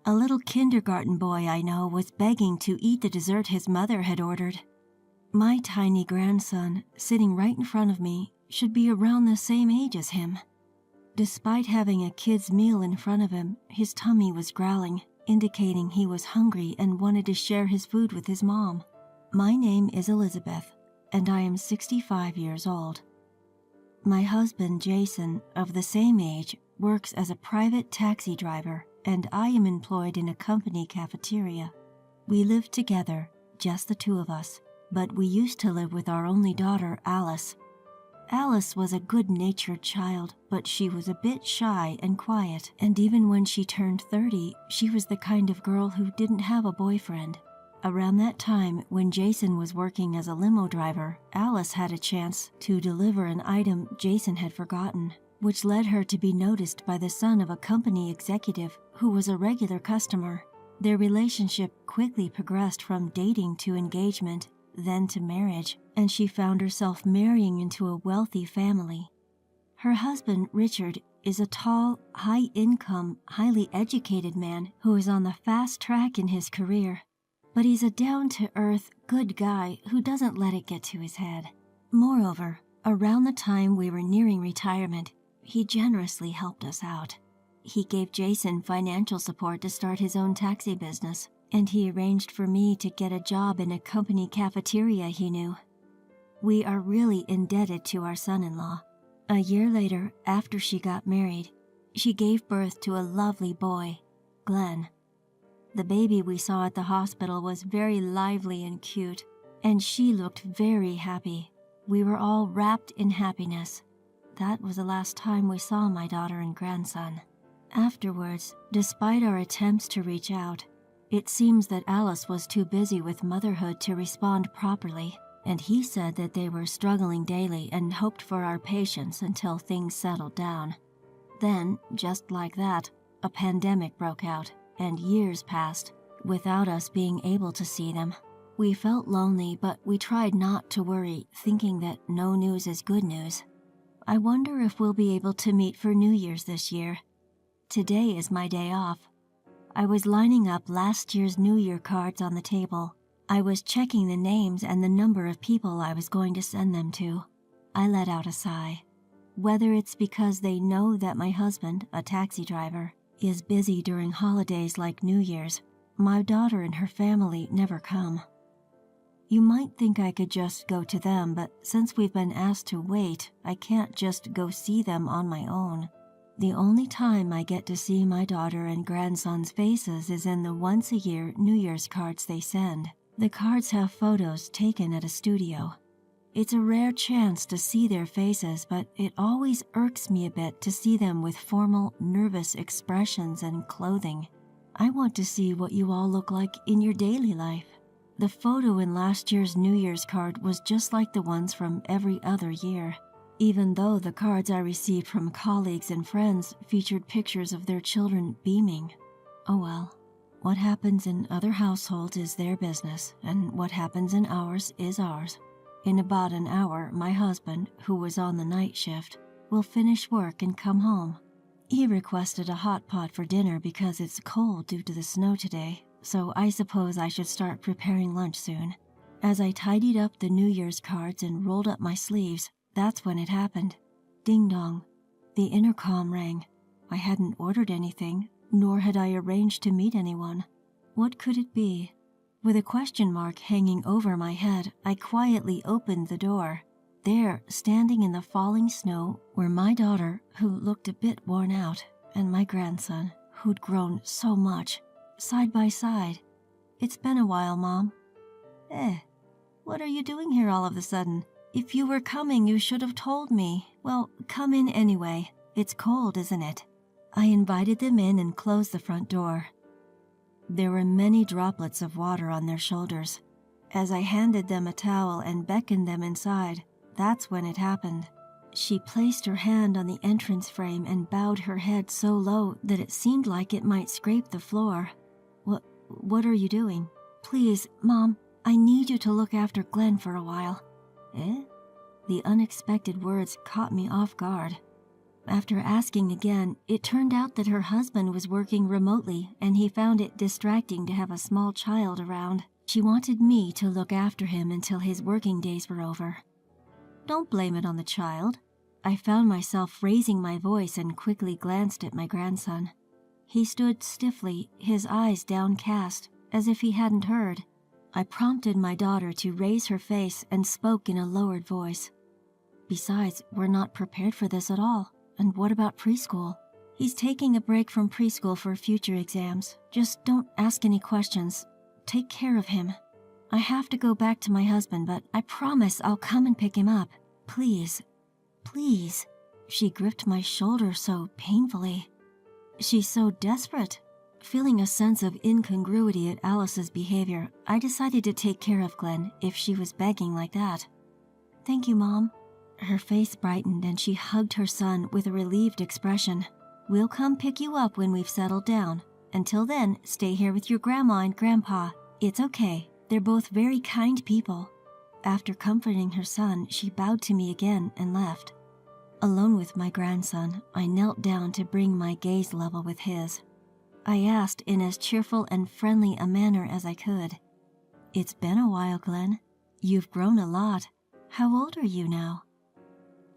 A little kindergarten boy I know was begging to eat the dessert his mother had ordered. My tiny grandson, sitting right in front of me, should be around the same age as him. Despite having a kid's meal in front of him, his tummy was growling, indicating he was hungry and wanted to share his food with his mom. My name is Elizabeth, and I am 65 years old. My husband, Jason, of the same age, works as a private taxi driver, and I am employed in a company cafeteria. We live together, just the two of us, but we used to live with our only daughter, Alice. Alice was a good-natured child, but she was a bit shy and quiet, and even when she turned 30, she was the kind of girl who didn't have a boyfriend. Around that time, when Jason was working as a limo driver, Alice had a chance to deliver an item Jason had forgotten, which led her to be noticed by the son of a company executive who was a regular customer. Their relationship quickly progressed from dating to engagement, then to marriage, and she found herself marrying into a wealthy family. Her husband, Richard, is a tall, high-income, highly educated man who is on the fast track in his career. But he's a down-to-earth, good guy who doesn't let it get to his head. Moreover, around the time we were nearing retirement, he generously helped us out. He gave Jason financial support to start his own taxi business, and he arranged for me to get a job in a company cafeteria he knew. We are really indebted to our son-in-law. A year later, after she got married, she gave birth to a lovely boy, Glenn. The baby we saw at the hospital was very lively and cute, and she looked very happy. We were all wrapped in happiness. That was the last time we saw my daughter and grandson. Afterwards, despite our attempts to reach out, it seems that Alice was too busy with motherhood to respond properly, and he said that they were struggling daily and hoped for our patience until things settled down. Then, just like that, a pandemic broke out, and years passed without us being able to see them. We felt lonely, but we tried not to worry, thinking that no news is good news. I wonder if we'll be able to meet for New Year's this year. Today is my day off. I was lining up last year's New Year cards on the table. I was checking the names and the number of people I was going to send them to. I let out a sigh. Whether it's because they know that my husband, a taxi driver, is busy during holidays like New Year's, my daughter and her family never come. You might think I could just go to them, but since we've been asked to wait, I can't just go see them on my own. The only time I get to see my daughter and grandson's faces is in the once-a-year New Year's cards they send. The cards have photos taken at a studio. It's a rare chance to see their faces, but it always irks me a bit to see them with formal, nervous expressions and clothing. I want to see what you all look like in your daily life. The photo in last year's New Year's card was just like the ones from every other year, even though the cards I received from colleagues and friends featured pictures of their children beaming. Oh well, what happens in other households is their business, and what happens in ours is ours. In about an hour, my husband, who was on the night shift, will finish work and come home. He requested a hot pot for dinner because it's cold due to the snow today, so I suppose I should start preparing lunch soon. As I tidied up the New Year's cards and rolled up my sleeves, that's when it happened. Ding dong. The intercom rang. I hadn't ordered anything, nor had I arranged to meet anyone. What could it be? With a question mark hanging over my head, I quietly opened the door. There, standing in the falling snow, were my daughter, who looked a bit worn out, and my grandson, who'd grown so much, side by side. It's been a while, Mom. What are you doing here all of a sudden? If you were coming, you should have told me. Well, come in anyway. It's cold, isn't it? I invited them in and closed the front door. There were many droplets of water on their shoulders. As I handed them a towel and beckoned them inside, that's when it happened. She placed her hand on the entrance frame and bowed her head so low that it seemed like it might scrape the floor. What are you doing? Please, Mom, I need you to look after Glenn for a while. The unexpected words caught me off guard. After asking again, it turned out that her husband was working remotely and he found it distracting to have a small child around. She wanted me to look after him until his working days were over. Don't blame it on the child. I found myself raising my voice and quickly glanced at my grandson. He stood stiffly, his eyes downcast, as if he hadn't heard. I prompted my daughter to raise her face and spoke in a lowered voice. Besides, we're not prepared for this at all. And what about preschool? He's taking a break from preschool for future exams. Just don't ask any questions. Take care of him. I have to go back to my husband, but I promise I'll come and pick him up. Please. Please. She gripped my shoulder so painfully. She's so desperate. Feeling a sense of incongruity at Alice's behavior, I decided to take care of Glenn if she was begging like that. Thank you, Mom. Her face brightened and she hugged her son with a relieved expression. We'll come pick you up when we've settled down. Until then, stay here with your grandma and grandpa. It's okay. They're both very kind people. After comforting her son, she bowed to me again and left. Alone with my grandson, I knelt down to bring my gaze level with his. I asked in as cheerful and friendly a manner as I could. It's been a while, Glenn. You've grown a lot. How old are you now?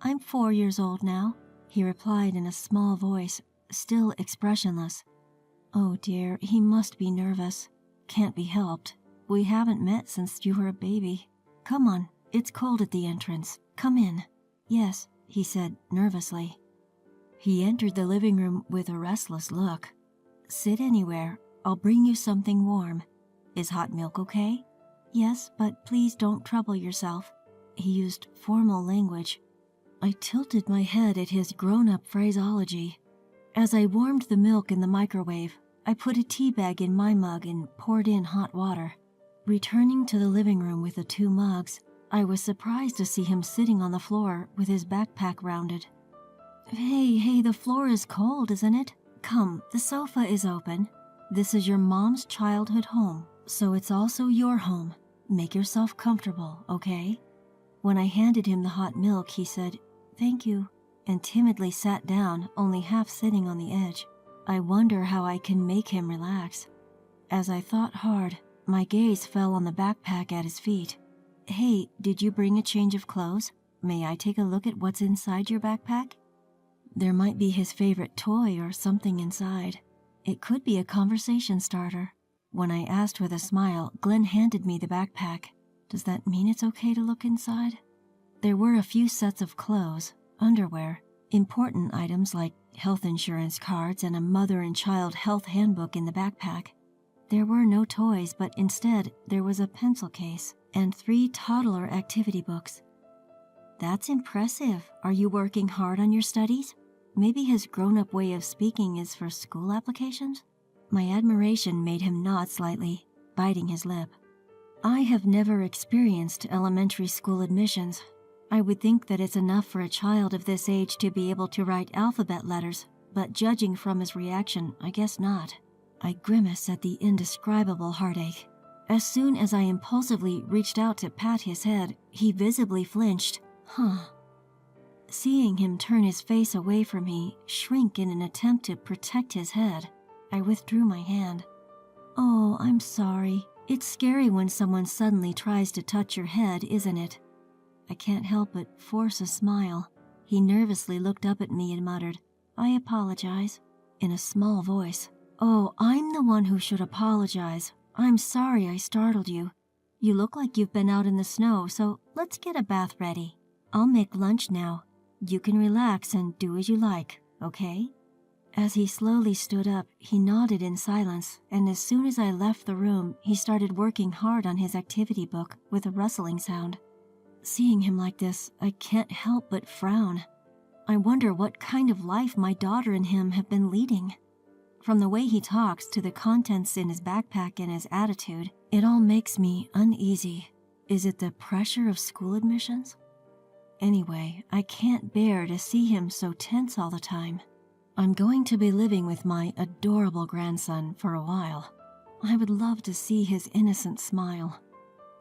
I'm 4 years old now, he replied in a small voice, still expressionless. Oh dear, he must be nervous. Can't be helped. We haven't met since you were a baby. Come on, it's cold at the entrance. Come in. Yes, he said nervously. He entered the living room with a restless look. Sit anywhere. I'll bring you something warm. Is hot milk okay? Yes, but please don't trouble yourself. He used formal language. I tilted my head at his grown-up phraseology. As I warmed the milk in the microwave, I put a tea bag in my mug and poured in hot water. Returning to the living room with the 2 mugs, I was surprised to see him sitting on the floor with his backpack rounded. Hey, the floor is cold, isn't it? Come, the sofa is open. This is your mom's childhood home, so it's also your home. Make yourself comfortable, okay? When I handed him the hot milk, he said, "Thank you," and timidly sat down, only half sitting on the edge. I wonder how I can make him relax. As I thought hard, my gaze fell on the backpack at his feet. Hey, did you bring a change of clothes? May I take a look at what's inside your backpack? There might be his favorite toy or something inside. It could be a conversation starter. When I asked with a smile, Glenn handed me the backpack. Does that mean it's okay to look inside? There were a few sets of clothes, underwear, important items like health insurance cards and a mother and child health handbook in the backpack. There were no toys, but instead there was a pencil case and 3 toddler activity books. That's impressive. Are you working hard on your studies? Maybe his grown-up way of speaking is for school applications? My admiration made him nod slightly, biting his lip. I have never experienced elementary school admissions. I would think that it's enough for a child of this age to be able to write alphabet letters, but judging from his reaction, I guess not. I grimaced at the indescribable heartache. As soon as I impulsively reached out to pat his head, he visibly flinched. Seeing him turn his face away from me, shrink in an attempt to protect his head, I withdrew my hand. Oh, I'm sorry. It's scary when someone suddenly tries to touch your head, isn't it? I can't help but force a smile. He nervously looked up at me and muttered, I apologize, in a small voice. Oh, I'm the one who should apologize. I'm sorry I startled you. You look like you've been out in the snow, so let's get a bath ready. I'll make lunch now. You can relax and do as you like, okay? As he slowly stood up, he nodded in silence, and as soon as I left the room, he started working hard on his activity book with a rustling sound. Seeing him like this, I can't help but frown. I wonder what kind of life my daughter and him have been leading. From the way he talks to the contents in his backpack and his attitude, it all makes me uneasy. Is it the pressure of school admissions? Anyway, I can't bear to see him so tense all the time. I'm going to be living with my adorable grandson for a while. I would love to see his innocent smile.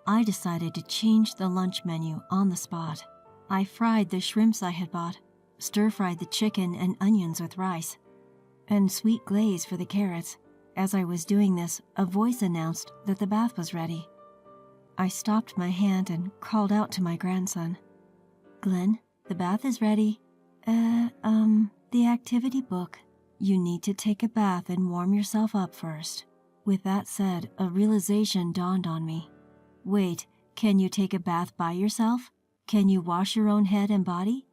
I decided to change the lunch menu on the spot. I fried the shrimps I had bought, stir-fried the chicken and onions with rice, and sweet glaze for the carrots. As I was doing this, a voice announced that the bath was ready. I stopped my hand and called out to my grandson. "Glenn, the bath is ready." The activity book. You need to take a bath and warm yourself up first." With that said, a realization dawned on me. Wait, can you take a bath by yourself? Can you wash your own head and body?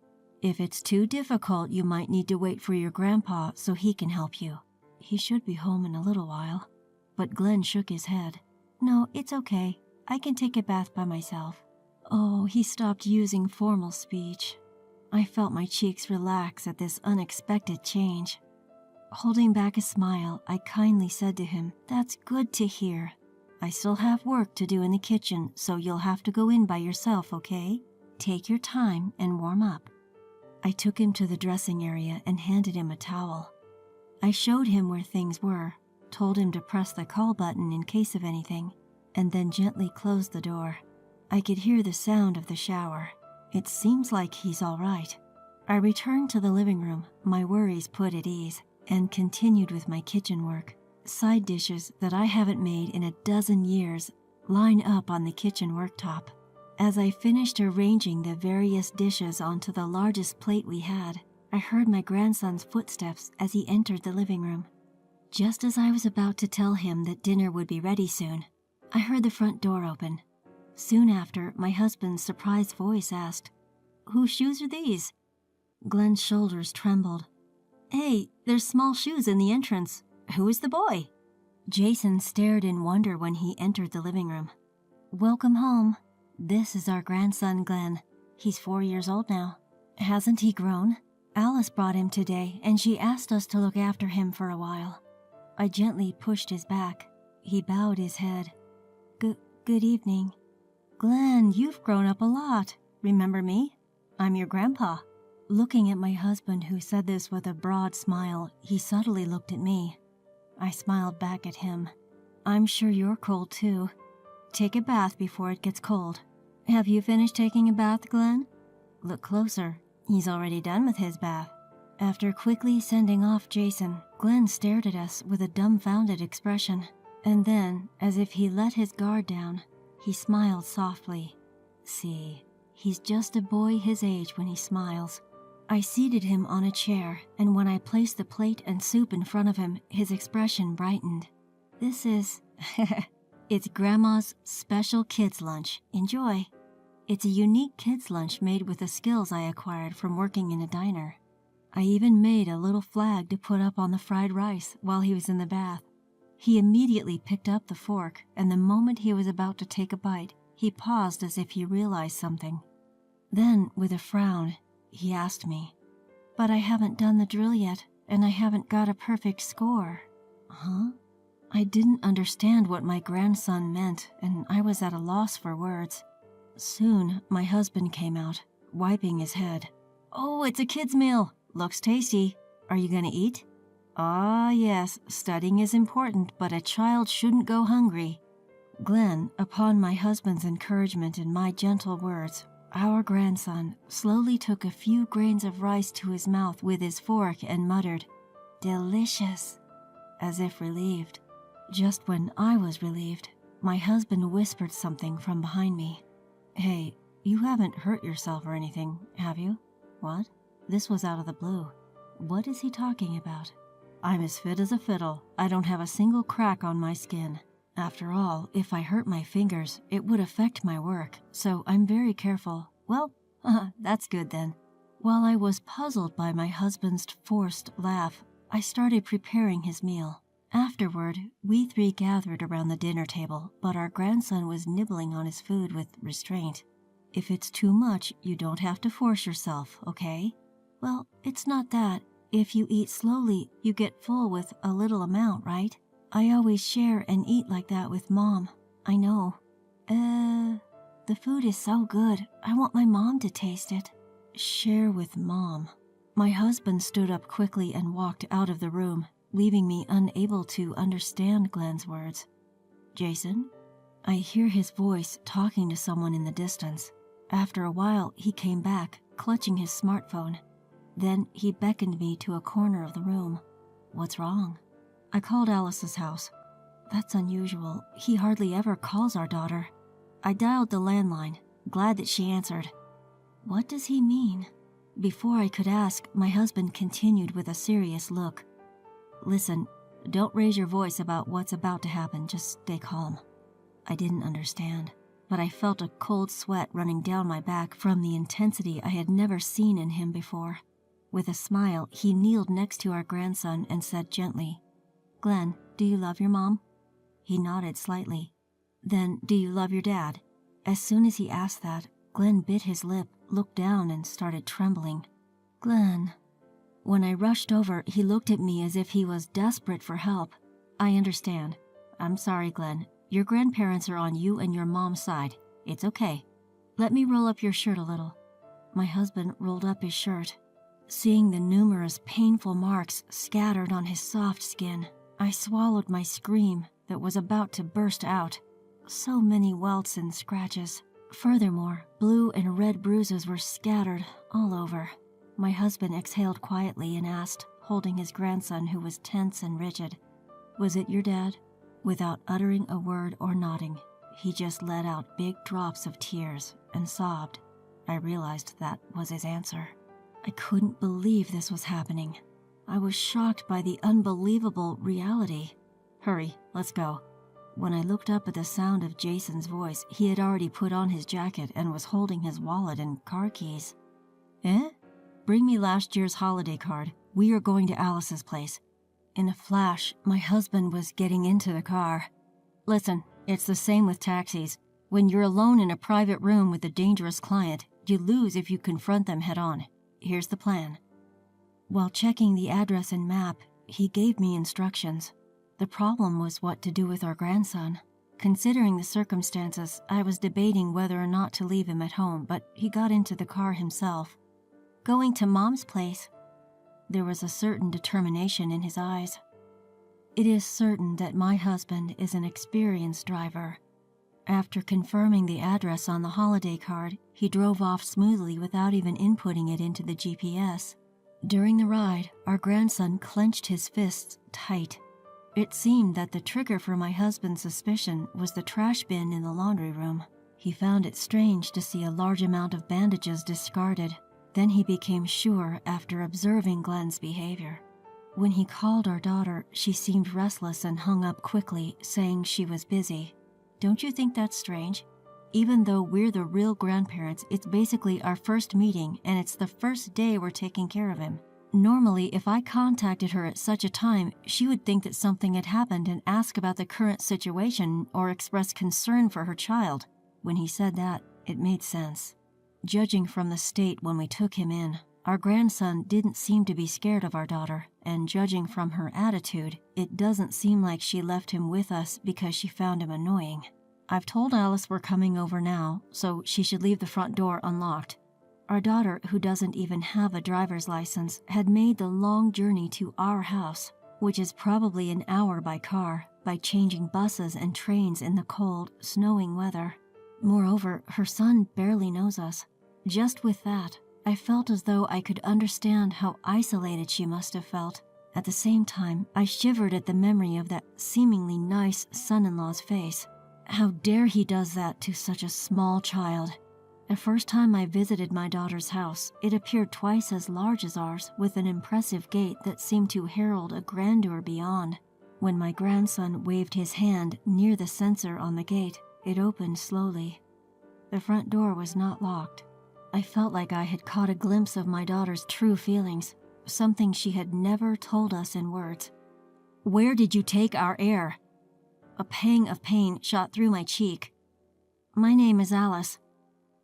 If it's too difficult, you might need to wait for your grandpa so he can help you. He should be home in a little while. But Glenn shook his head. "No, it's okay. I can take a bath by myself." Oh, he stopped using formal speech. I felt my cheeks relax at this unexpected change. Holding back a smile, I kindly said to him, "That's good to hear. I still have work to do in the kitchen, so you'll have to go in by yourself, okay? Take your time and warm up." I took him to the dressing area and handed him a towel. I showed him where things were, told him to press the call button in case of anything, and then gently closed the door. I could hear the sound of the shower. It seems like he's all right. I returned to the living room, my worries put at ease, and continued with my kitchen work. Side dishes that I haven't made in a dozen years line up on the kitchen worktop. As I finished arranging the various dishes onto the largest plate we had, I heard my grandson's footsteps as he entered the living room. Just as I was about to tell him that dinner would be ready soon, I heard the front door open. Soon after, my husband's surprised voice asked, "Whose shoes are these?" Glenn's shoulders trembled. "Hey, there's small shoes in the entrance. Who is the boy?" Jason stared in wonder when he entered the living room. "Welcome home. This is our grandson, Glenn. He's 4 years old now. Hasn't he grown? Alice brought him today, and she asked us to look after him for a while." I gently pushed his back. He bowed his head. Good evening." "Glenn, you've grown up a lot. Remember me? I'm your grandpa." Looking at my husband, who said this with a broad smile, he subtly looked at me. I smiled back at him. "I'm sure you're cold too. Take a bath before it gets cold." "Have you finished taking a bath, Glenn?" "Look closer. He's already done with his bath." After quickly sending off Jason, Glenn stared at us with a dumbfounded expression. And then, as if he let his guard down, he smiled softly. See, he's just a boy his age when he smiles. I seated him on a chair, and when I placed the plate and soup in front of him, his expression brightened. "This is... it's Grandma's special kids' lunch. Enjoy." It's a unique kids' lunch made with the skills I acquired from working in a diner. I even made a little flag to put up on the fried rice while he was in the bath. He immediately picked up the fork, and the moment he was about to take a bite, he paused as if he realized something. Then, with a frown, he asked me, "But I haven't done the drill yet, and I haven't got a perfect score." Huh? I didn't understand what my grandson meant, and I was at a loss for words. Soon, my husband came out, wiping his head. "Oh, it's a kid's meal. Looks tasty. Are you gonna eat?" "Ah, yes, studying is important, but a child shouldn't go hungry." Glenn, upon my husband's encouragement and my gentle words, our grandson slowly took a few grains of rice to his mouth with his fork and muttered, "Delicious," as if relieved. Just when I was relieved, my husband whispered something from behind me. "Hey, you haven't hurt yourself or anything, have you?" "What?" This was out of the blue. What is he talking about? "I'm as fit as a fiddle. I don't have a single crack on my skin. After all, if I hurt my fingers, it would affect my work, so I'm very careful." "Well, that's good then." While I was puzzled by my husband's forced laugh, I started preparing his meal. Afterward, we three gathered around the dinner table, but our grandson was nibbling on his food with restraint. "If it's too much, you don't have to force yourself, okay?" "Well, it's not that. If you eat slowly, you get full with a little amount, right? I always share and eat like that with Mom. I know." The food is so good. I want my mom to taste it." Share with Mom. My husband stood up quickly and walked out of the room, leaving me unable to understand Glenn's words. "Jason?" I hear his voice talking to someone in the distance. After a while, he came back, clutching his smartphone. Then he beckoned me to a corner of the room. "What's wrong?" I called Alice's house. "That's unusual. He hardly ever calls our daughter." I dialed the landline, glad that she answered. "What does he mean?" Before I could ask, my husband continued with a serious look. "Listen, don't raise your voice about what's about to happen. Just stay calm." I didn't understand, but I felt a cold sweat running down my back from the intensity I had never seen in him before. With a smile, he kneeled next to our grandson and said gently, "Glenn, do you love your mom?" He nodded slightly. "Then, do you love your dad?" As soon as he asked that, Glenn bit his lip, looked down, and started trembling. "Glenn." When I rushed over, he looked at me as if he was desperate for help. "I understand. I'm sorry, Glenn. Your grandparents are on you and your mom's side. It's okay. Let me roll up your shirt a little." My husband rolled up his shirt. Seeing the numerous painful marks scattered on his soft skin, I swallowed my scream that was about to burst out. So many welts and scratches. Furthermore, blue and red bruises were scattered all over. My husband exhaled quietly and asked, holding his grandson who was tense and rigid, "Was it your dad?" Without uttering a word or nodding, he just let out big drops of tears and sobbed. I realized that was his answer. I couldn't believe this was happening. I was shocked by the unbelievable reality. "Hurry, let's go." When I looked up at the sound of Jason's voice, he had already put on his jacket and was holding his wallet and car keys. "Eh? Bring me last year's holiday card. We are going to Alice's place." In a flash, my husband was getting into the car. "Listen, it's the same with taxis. When you're alone in a private room with a dangerous client, you lose if you confront them head on. Here's the plan." While checking the address and map, he gave me instructions. The problem was what to do with our grandson. Considering the circumstances, I was debating whether or not to leave him at home, but he got into the car himself. "Going to Mom's place." There was a certain determination in his eyes. It is certain that my husband is an experienced driver. After confirming the address on the holiday card, he drove off smoothly without even inputting it into the GPS. During the ride, our grandson clenched his fists tight. It seemed that the trigger for my husband's suspicion was the trash bin in the laundry room. He found it strange to see a large amount of bandages discarded. Then he became sure after observing Glenn's behavior. When he called our daughter, she seemed restless and hung up quickly, saying she was busy. Don't you think that's strange? Even though we're the real grandparents, it's basically our first meeting and it's the first day we're taking care of him. Normally, if I contacted her at such a time, she would think that something had happened and ask about the current situation or express concern for her child. When he said that, it made sense. Judging from the state when we took him in, our grandson didn't seem to be scared of our daughter, and judging from her attitude, it doesn't seem like she left him with us because she found him annoying. I've told Alice we're coming over now, so she should leave the front door unlocked. Our daughter, who doesn't even have a driver's license, had made the long journey to our house, which is probably an hour by car, by changing buses and trains in the cold, snowing weather. Moreover, her son barely knows us. Just with that, I felt as though I could understand how isolated she must have felt. At the same time, I shivered at the memory of that seemingly nice son-in-law's face. How dare he does that to such a small child? The first time I visited my daughter's house, it appeared twice as large as ours, with an impressive gate that seemed to herald a grandeur beyond. When my grandson waved his hand near the sensor on the gate, it opened slowly. The front door was not locked. I felt like I had caught a glimpse of my daughter's true feelings, something she had never told us in words. "Where did you take our heir?" A pang of pain shot through my cheek. "My name is Alice.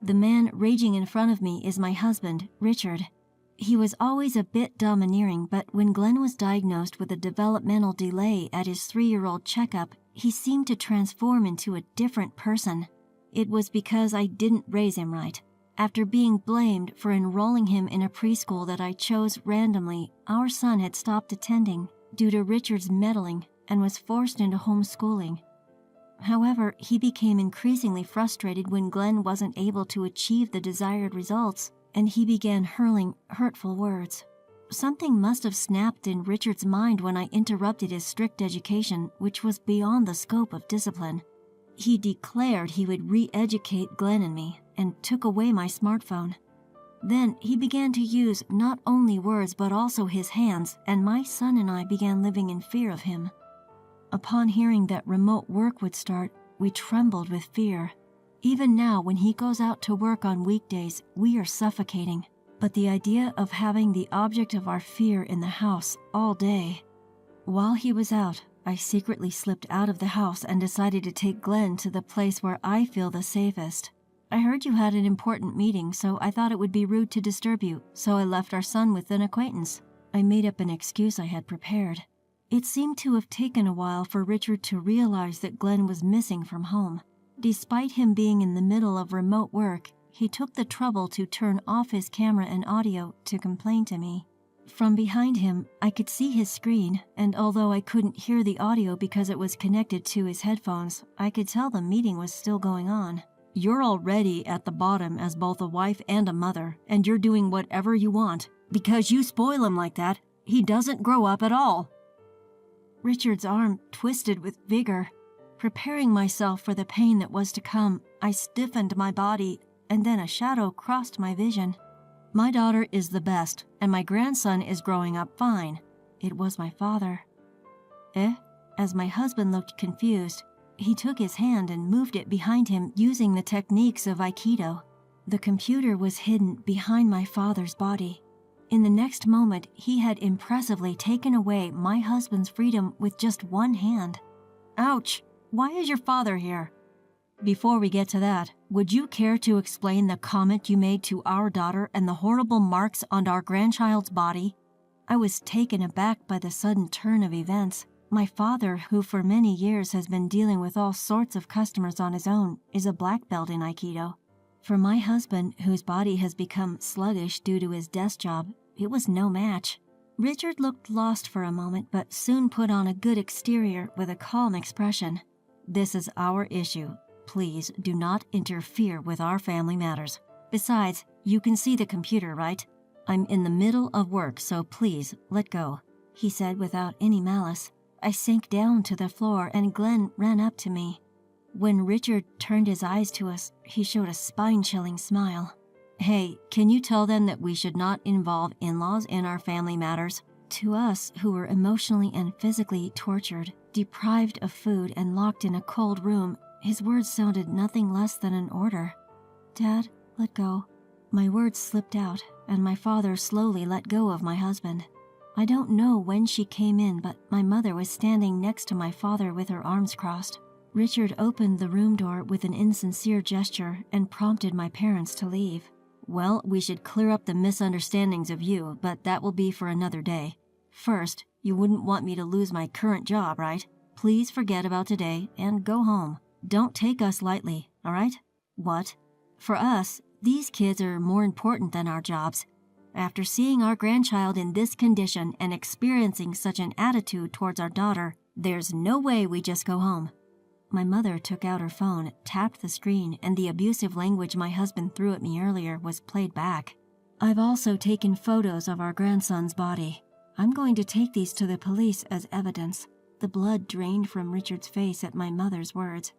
The man raging in front of me is my husband, Richard. He was always a bit domineering, but when Glenn was diagnosed with a developmental delay at his 3-year-old checkup, he seemed to transform into a different person. It was because I didn't raise him right. After being blamed for enrolling him in a preschool that I chose randomly, our son had stopped attending due to Richard's meddling and was forced into homeschooling. However, he became increasingly frustrated when Glenn wasn't able to achieve the desired results, and he began hurling hurtful words. Something must have snapped in Richard's mind when I interrupted his strict education, which was beyond the scope of discipline. He declared he would re-educate Glenn and me, and took away my smartphone. Then he began to use not only words but also his hands, and my son and I began living in fear of him. Upon hearing that remote work would start, we trembled with fear. Even now, when he goes out to work on weekdays, we are suffocating. But the idea of having the object of our fear in the house all day. While he was out, I secretly slipped out of the house and decided to take Glenn to the place where I feel the safest. I heard you had an important meeting, so I thought it would be rude to disturb you, so I left our son with an acquaintance. I made up an excuse I had prepared. It seemed to have taken a while for Richard to realize that Glenn was missing from home. Despite him being in the middle of remote work, he took the trouble to turn off his camera and audio to complain to me. From behind him, I could see his screen, and although I couldn't hear the audio because it was connected to his headphones, I could tell the meeting was still going on. You're already at the bottom as both a wife and a mother, and you're doing whatever you want. Because you spoil him like that, he doesn't grow up at all. Richard's arm twisted with vigor. Preparing myself for the pain that was to come, I stiffened my body, and then a shadow crossed my vision. My daughter is the best, and my grandson is growing up fine. It was my father. As my husband looked confused, he took his hand and moved it behind him using the techniques of Aikido. The computer was hidden behind my father's body. In the next moment, he had impressively taken away my husband's freedom with just one hand. Ouch! Why is your father here? Before we get to that, would you care to explain the comment you made to our daughter and the horrible marks on our grandchild's body? I was taken aback by the sudden turn of events. My father, who for many years has been dealing with all sorts of customers on his own, is a black belt in Aikido. For my husband, whose body has become sluggish due to his desk job, it was no match. Richard looked lost for a moment, but soon put on a good exterior with a calm expression. This is our issue. Please do not interfere with our family matters. Besides, you can see the computer, right? I'm in the middle of work, so please let go, he said without any malice. I sank down to the floor and Glenn ran up to me. When Richard turned his eyes to us, he showed a spine-chilling smile. Hey, can you tell them that we should not involve in-laws in our family matters? To us, who were emotionally and physically tortured, deprived of food and locked in a cold room, his words sounded nothing less than an order. Dad, let go. My words slipped out, and my father slowly let go of my husband. I don't know when she came in, but my mother was standing next to my father with her arms crossed. Richard opened the room door with an insincere gesture and prompted my parents to leave. Well, we should clear up the misunderstandings of you, but that will be for another day. First, you wouldn't want me to lose my current job, right? Please forget about today and go home. Don't take us lightly, all right? What? For us, these kids are more important than our jobs. After seeing our grandchild in this condition and experiencing such an attitude towards our daughter, there's no way we just go home. My mother took out her phone, tapped the screen, and the abusive language my husband threw at me earlier was played back. I've also taken photos of our grandson's body. I'm going to take these to the police as evidence. The blood drained from Richard's face at my mother's words.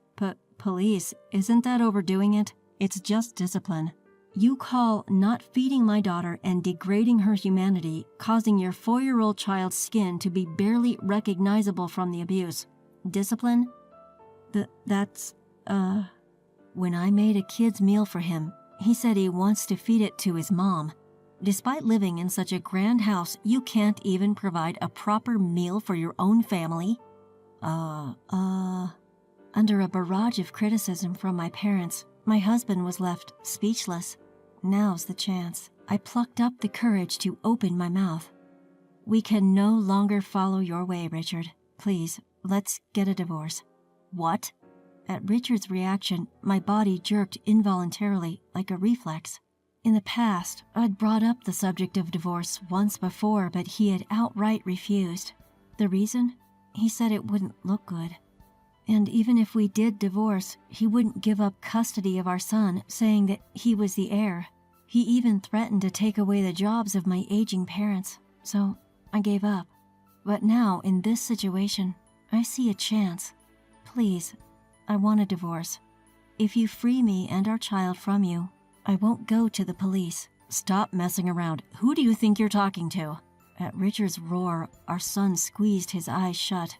Police, isn't that overdoing it? It's just discipline. You call not feeding my daughter and degrading her humanity, causing your 4-year-old child's skin to be barely recognizable from the abuse. Discipline? When I made a kid's meal for him, he said he wants to feed it to his mom. Despite living in such a grand house, you can't even provide a proper meal for your own family? Under a barrage of criticism from my parents, my husband was left speechless. Now's the chance. I plucked up the courage to open my mouth. We can no longer follow your way, Richard. Please, let's get a divorce. What? At Richard's reaction, my body jerked involuntarily, like a reflex. In the past, I'd brought up the subject of divorce once before, but he had outright refused. The reason? He said it wouldn't look good. And even if we did divorce, he wouldn't give up custody of our son, saying that he was the heir. He even threatened to take away the jobs of my aging parents, so I gave up. But now, in this situation, I see a chance. Please, I want a divorce. If you free me and our child from you, I won't go to the police. Stop messing around. Who do you think you're talking to? At Richard's roar, our son squeezed his eyes shut.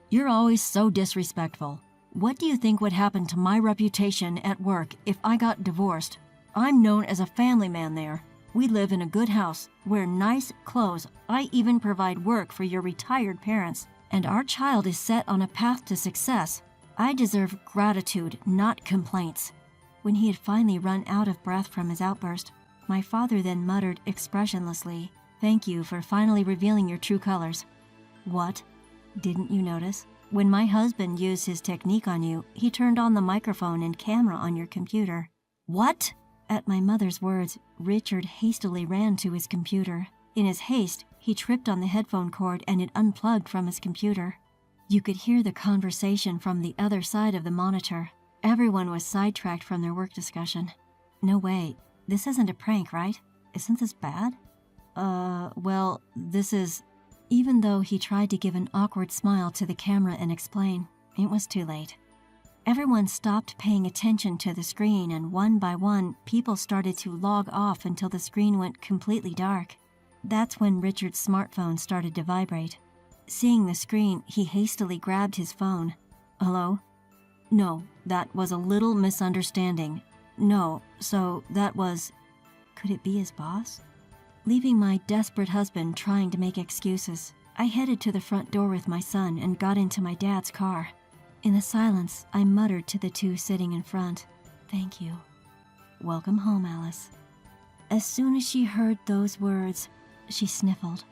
You're always so disrespectful. What do you think would happen to my reputation at work if I got divorced? I'm known as a family man there. We live in a good house, wear nice clothes. I even provide work for your retired parents, and our child is set on a path to success. I deserve gratitude, not complaints. When he had finally run out of breath from his outburst, my father then muttered expressionlessly, "Thank you for finally revealing your true colors." What? Didn't you notice? When my husband used his technique on you, he turned on the microphone and camera on your computer. What? At my mother's words, Richard hastily ran to his computer. In his haste, he tripped on the headphone cord and it unplugged from his computer. You could hear the conversation from the other side of the monitor. Everyone was sidetracked from their work discussion. No way. This isn't a prank, right? Isn't this bad? Well, this is... Even though he tried to give an awkward smile to the camera and explain, it was too late. Everyone stopped paying attention to the screen, and one by one, people started to log off until the screen went completely dark. That's when Richard's smartphone started to vibrate. Seeing the screen, he hastily grabbed his phone. Hello? No, that was a little misunderstanding. No, so that was... Could it be his boss? Leaving my desperate husband trying to make excuses, I headed to the front door with my son and got into my dad's car. In the silence, I muttered to the two sitting in front, "Thank you. Welcome home, Alice." As soon as she heard those words, she sniffled.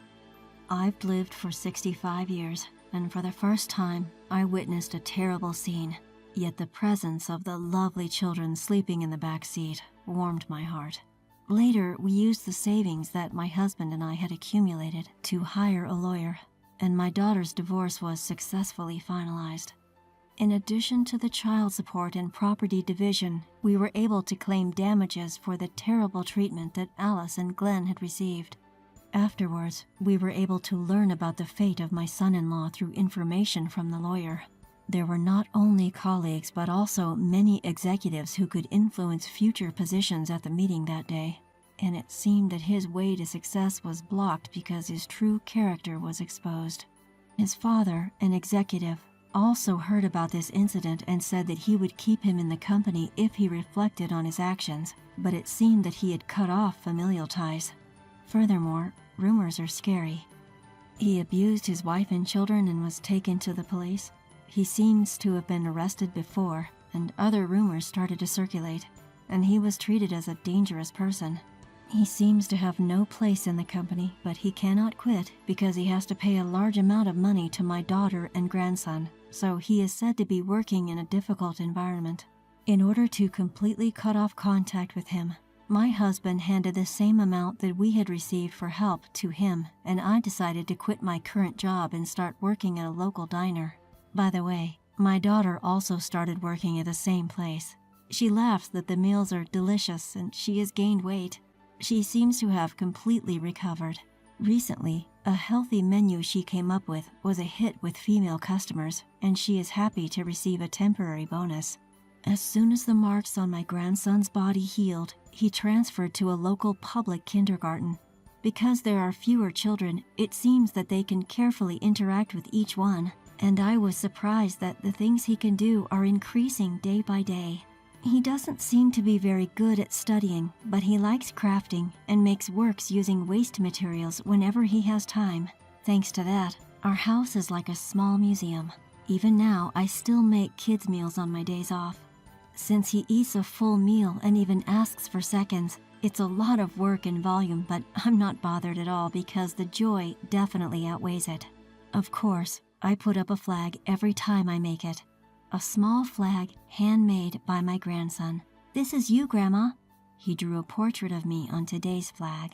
I've lived for 65 years, and for the first time, I witnessed a terrible scene. Yet the presence of the lovely children sleeping in the back seat warmed my heart. Later, we used the savings that my husband and I had accumulated to hire a lawyer, and my daughter's divorce was successfully finalized. In addition to the child support and property division, we were able to claim damages for the terrible treatment that Alice and Glenn had received. Afterwards, we were able to learn about the fate of my son-in-law through information from the lawyer. There were not only colleagues but also many executives who could influence future positions at the meeting that day, and it seemed that his way to success was blocked because his true character was exposed. His father, an executive, also heard about this incident and said that he would keep him in the company if he reflected on his actions, but it seemed that he had cut off familial ties. Furthermore, rumors are scary. He abused his wife and children and was taken to the police. He seems to have been arrested before, and other rumors started to circulate, and he was treated as a dangerous person. He seems to have no place in the company, but he cannot quit because he has to pay a large amount of money to my daughter and grandson, so he is said to be working in a difficult environment. In order to completely cut off contact with him, my husband handed the same amount that we had received for help to him, and I decided to quit my current job and start working at a local diner. By the way, my daughter also started working at the same place. She laughs that the meals are delicious and she has gained weight. She seems to have completely recovered. Recently, a healthy menu she came up with was a hit with female customers, and she is happy to receive a temporary bonus. As soon as the marks on my grandson's body healed, he transferred to a local public kindergarten. Because there are fewer children, it seems that they can carefully interact with each one, and I was surprised that the things he can do are increasing day by day. He doesn't seem to be very good at studying, but he likes crafting and makes works using waste materials whenever he has time. Thanks to that, our house is like a small museum. Even now, I still make kids' meals on my days off. Since he eats a full meal and even asks for seconds, it's a lot of work and volume, but I'm not bothered at all because the joy definitely outweighs it. Of course, I put up a flag every time I make it. A small flag handmade by my grandson. "This is you, Grandma." He drew a portrait of me on today's flag.